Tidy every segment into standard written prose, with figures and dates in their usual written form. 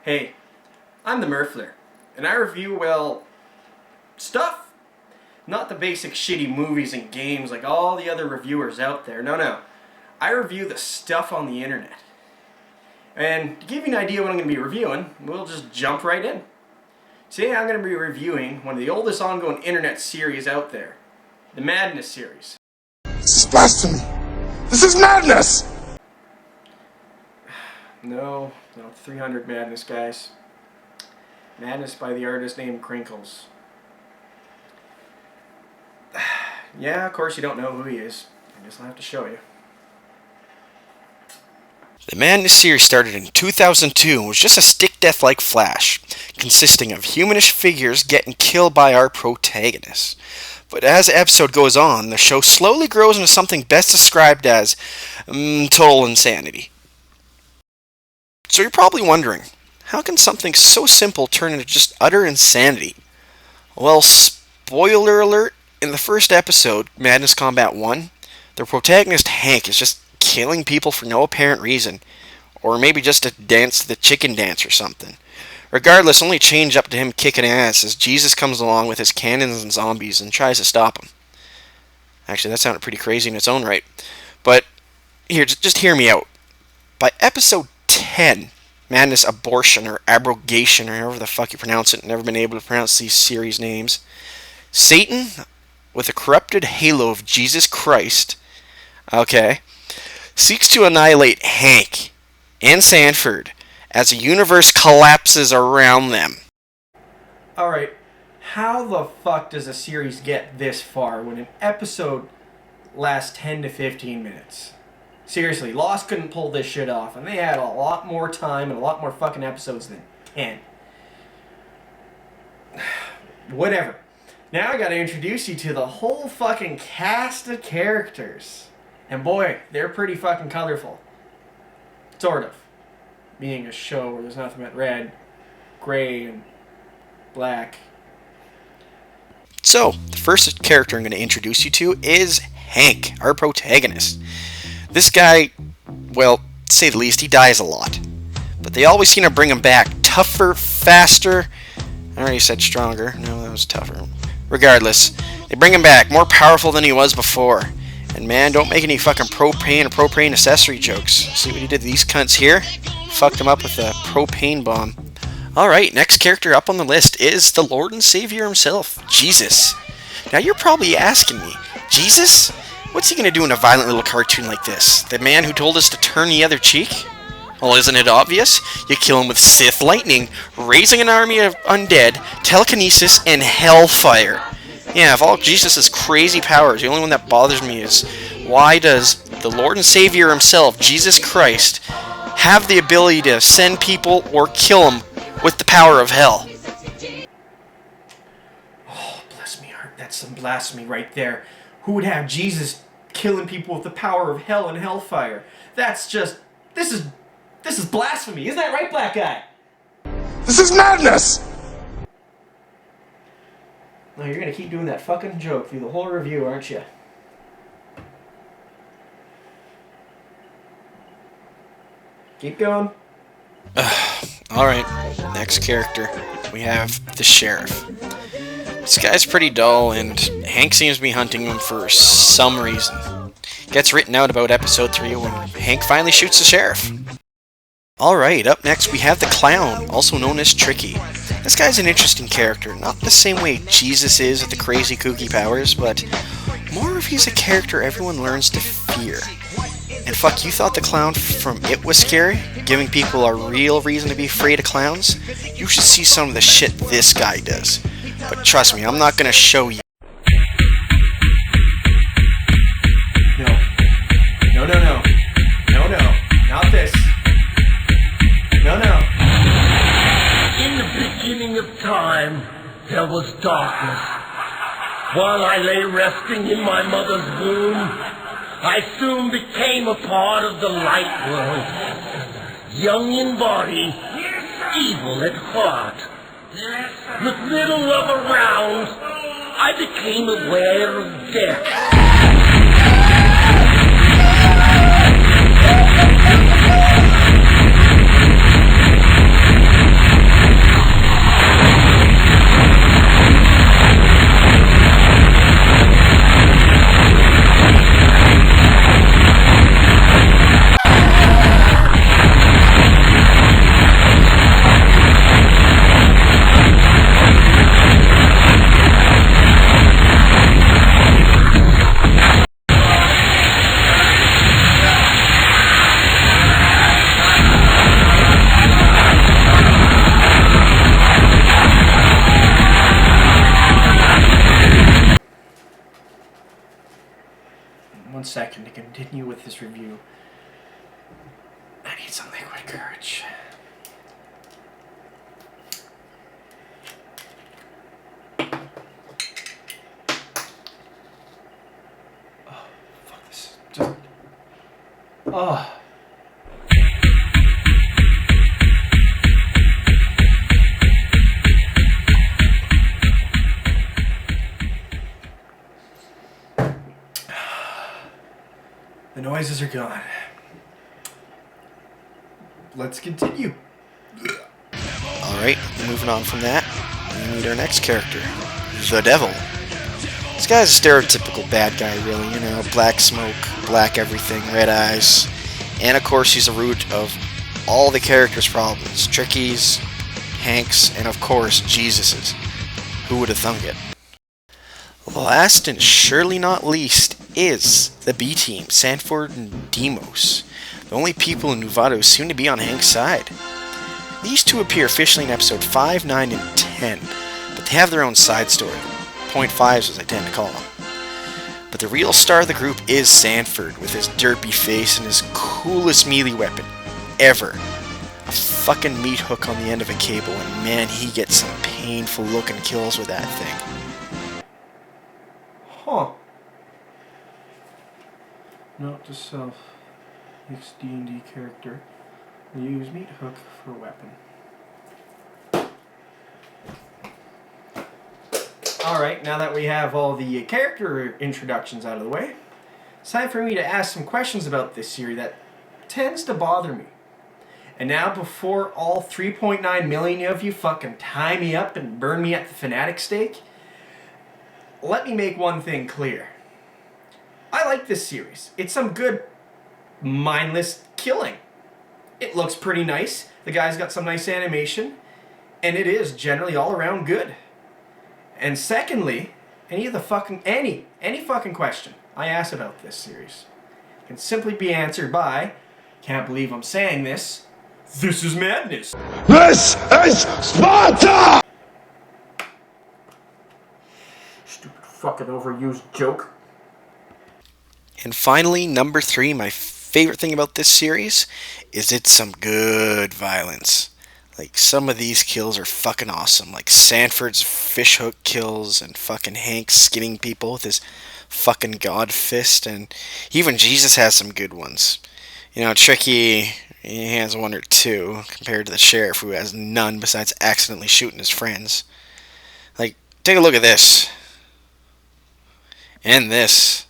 Hey, I'm the Murfler, and I review, well, stuff. Not the basic shitty movies and games like all the other reviewers out there. No. I review the stuff on the internet. And to give you an idea what I'm going to be reviewing, we'll just jump right in. Today I'm going to be reviewing one of the oldest ongoing internet series out there, the Madness series. This is blasphemy! This is madness! No, 300 Madness, guys. Madness by the artist named Crinkles. Yeah, of course you don't know who he is. I guess I'll have to show you. The Madness series started in 2002 and was just a stick death like Flash, consisting of humanish figures getting killed by our protagonists. But as the episode goes on, the show slowly grows into something best described as total insanity. So you're probably wondering, how can something so simple turn into just utter insanity? Well, spoiler alert, in the first episode, Madness Combat 1, the protagonist Hank is just killing people for no apparent reason, or maybe just to dance the chicken dance or something. Regardless, only change up to him kicking ass as Jesus comes along with his cannons and zombies and tries to stop him. Actually, that sounded pretty crazy in its own right. But here, just hear me out. By episode 10, Madness Abortion or Abrogation, or however the fuck you pronounce it, never been able to pronounce these series names, Satan, with a corrupted halo of Jesus Christ, seeks to annihilate Hank and Sanford as the universe collapses around them. Alright, how the fuck does a series get this far when an episode lasts 10 to 15 minutes? Seriously, Lost couldn't pull this shit off, and they had a lot more time and a lot more fucking episodes than 10. Whatever. Now I gotta introduce you to the whole fucking cast of characters. And boy, they're pretty fucking colorful. Sort of. Being a show where there's nothing but red, gray, and black. So, the first character I'm going to introduce you to is Hank, our protagonist. This guy, well, to say the least, he dies a lot. But they always seem to bring him back tougher, faster. I already said stronger. No, that was tougher. Regardless, they bring him back more powerful than he was before. And man, don't make any fucking propane or propane accessory jokes. See what he did to these cunts here? Fucked him up with a propane bomb. Alright, next character up on the list is the Lord and Savior himself, Jesus. Now you're probably asking me, Jesus? What's he gonna do in a violent little cartoon like this? The man who told us to turn the other cheek? Well, isn't it obvious? You kill him with Sith lightning, raising an army of undead, telekinesis, and hellfire. Yeah, of all Jesus' crazy powers, the only one that bothers me is, why does the Lord and Savior himself, Jesus Christ, have the ability to send people or kill them with the power of hell? Oh, bless me heart, that's some blasphemy right there. Who would have Jesus killing people with the power of hell and hellfire? That's just, this is blasphemy. Isn't that right, black guy? This is madness! No, you're gonna keep doing that fucking joke through the whole review, aren't you? Keep going. Alright, next character. We have the Sheriff. This guy's pretty dull, and Hank seems to be hunting him for some reason. Gets written out about episode 3 when Hank finally shoots the Sheriff. Alright, up next we have the Clown, also known as Tricky. This guy's an interesting character, not the same way Jesus is with the crazy kooky powers, but more if he's a character everyone learns to fear. And fuck, you thought the clown from It was scary? Giving people a real reason to be afraid of clowns? You should see some of the shit this guy does. But trust me, I'm not gonna show you. No, not this. No. In the beginning of time, there was darkness. While I lay resting in my mother's womb, I soon became a part of the light world. Young in body, evil at heart. With little love around, I became aware of death. second to continue with this review. I need some liquid courage. Oh, fuck this. Just... Oh. The noises are gone. Let's continue. Alright, moving on from that, we meet our next character, the Devil. This guy's a stereotypical bad guy, really, you know, black smoke, black everything, red eyes, and of course he's the root of all the characters' problems. Tricky's, Hank's, and of course Jesus's. Who would have thunk it? Last and surely not least is the B-Team, Sanford and Demos. The only people in Novato seem to be on Hank's side. These two appear officially in episode 5, 9, and 10, but they have their own side story. Point fives as I tend to call them. But the real star of the group is Sanford, with his derpy face and his coolest melee weapon ever. A fucking meat hook on the end of a cable, and man, he gets some painful looking kills with that thing. Huh. Note to self. Next D&D character will use meat hook for weapon. Alright, now that we have all the character introductions out of the way, it's time for me to ask some questions about this series that tends to bother me. And now, before all 3.9 million of you fucking tie me up and burn me at the fanatic stake, let me make one thing clear. I like this series. It's some good mindless killing. It looks pretty nice. The guy's got some nice animation, and it is generally all around good. And secondly, any fucking question I ask about this series can simply be answered by, can't believe I'm saying this is madness. This is Sparta! Stupid fucking overused joke. And finally, number 3, my favorite thing about this series is it's some good violence. Like, some of these kills are fucking awesome. Like Sanford's fishhook kills and fucking Hank skinning people with his fucking god fist. And even Jesus has some good ones. You know, Tricky, he has one or two compared to the sheriff who has none besides accidentally shooting his friends. Like, take a look at this. And this.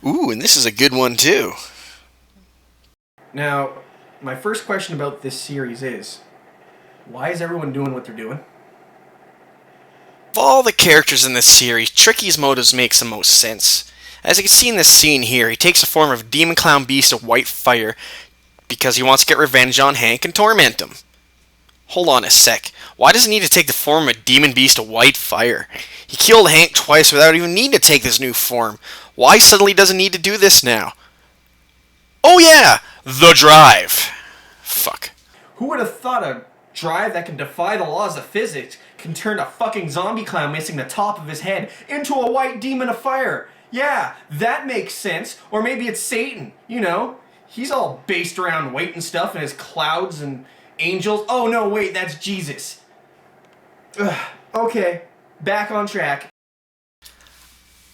Ooh, and this is a good one too. Now, my first question about this series is, why is everyone doing what they're doing? Of all the characters in this series, Tricky's motives makes the most sense. As you can see in this scene here, he takes the form of Demon Clown Beast of White Fire because he wants to get revenge on Hank and torment him. Hold on a sec. Why does he need to take the form of Demon Beast of White Fire? He killed Hank twice without even needing to take this new form. Why suddenly does he need to do this now? Oh yeah! The Drive. Fuck. Who would have thought a drive that can defy the laws of physics can turn a fucking zombie clown missing the top of his head into a white demon of fire? Yeah, that makes sense. Or maybe it's Satan, you know? He's all based around weight and stuff and his clouds and angels. Oh no, wait, that's Jesus. Ugh. Okay, back on track.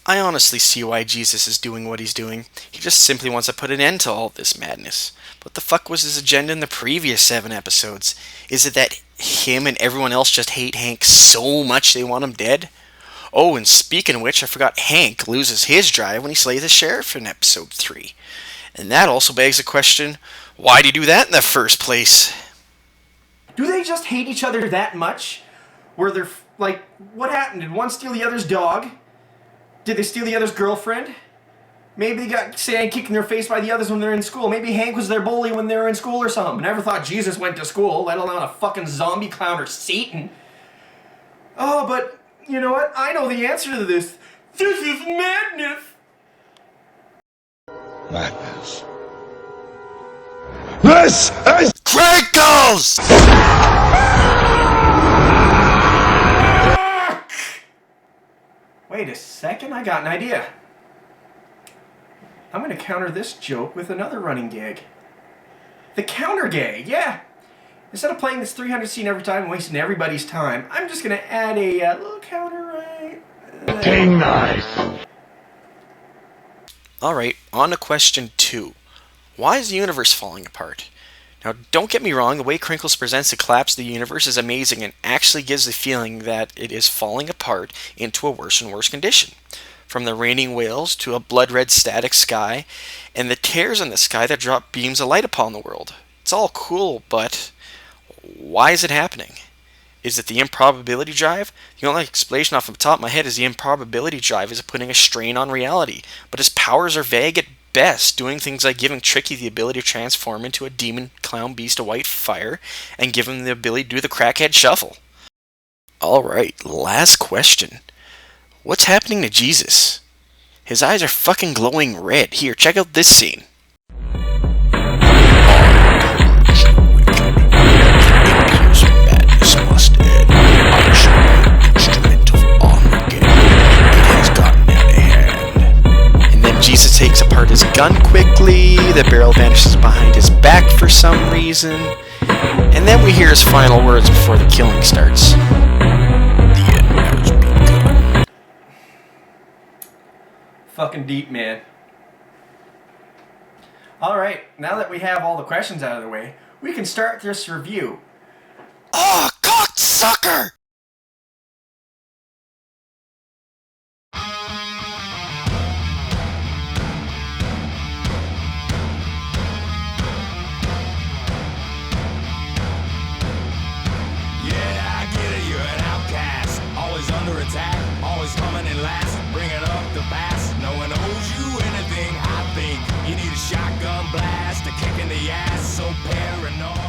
I honestly see why Jesus is doing what he's doing. He just simply wants to put an end to all this madness. What the fuck was his agenda in the previous 7 episodes? Is it that him and everyone else just hate Hank so much they want him dead? Oh, and speaking of which, I forgot Hank loses his drive when he slays the sheriff in episode 3. And that also begs the question, why'd he do that in the first place? Do they just hate each other that much? Where they're, like, what happened? Did one steal the other's dog? Did they steal the other's girlfriend? Maybe they got sand kicked in their face by the others when they're in school. Maybe Hank was their bully when they were in school or something. Never thought Jesus went to school, let alone a fucking zombie clown or Satan. Oh, but you know what? I know the answer to this. This is madness! Madness. This is Crinkles! Wait a second, I got an idea. I'm going to counter this joke with another running gag. The counter gag, yeah. Instead of playing this 300 scene every time and wasting everybody's time, I'm just going to add a little counter right. Dang nice. Alright, on to question 2. Why is the universe falling apart? Now, don't get me wrong, the way Crinkles presents the collapse of the universe is amazing and actually gives the feeling that it is falling apart into a worse and worse condition. From the raining whales to a blood-red static sky, and the tears in the sky that drop beams of light upon the world. It's all cool, but why is it happening? Is it the improbability drive? The only explanation off the top of my head is the improbability drive is putting a strain on reality, but his powers are vague at best, doing things like giving Tricky the ability to transform into a demon clown beast of white fire, and give him the ability to do the crackhead shuffle. Alright, last question. What's happening to Jesus? His eyes are fucking glowing red. Here, check out this scene. Jesus takes apart his gun quickly, the barrel vanishes behind his back for some reason, and then we hear his final words before the killing starts. The end has begun. Fucking deep, man. Alright, now that we have all the questions out of the way, we can start this review. Oh, cocksucker! Always coming in last, bringing up the past. No one owes you anything, I think. You need a shotgun blast, a kick in the ass, so paranoid.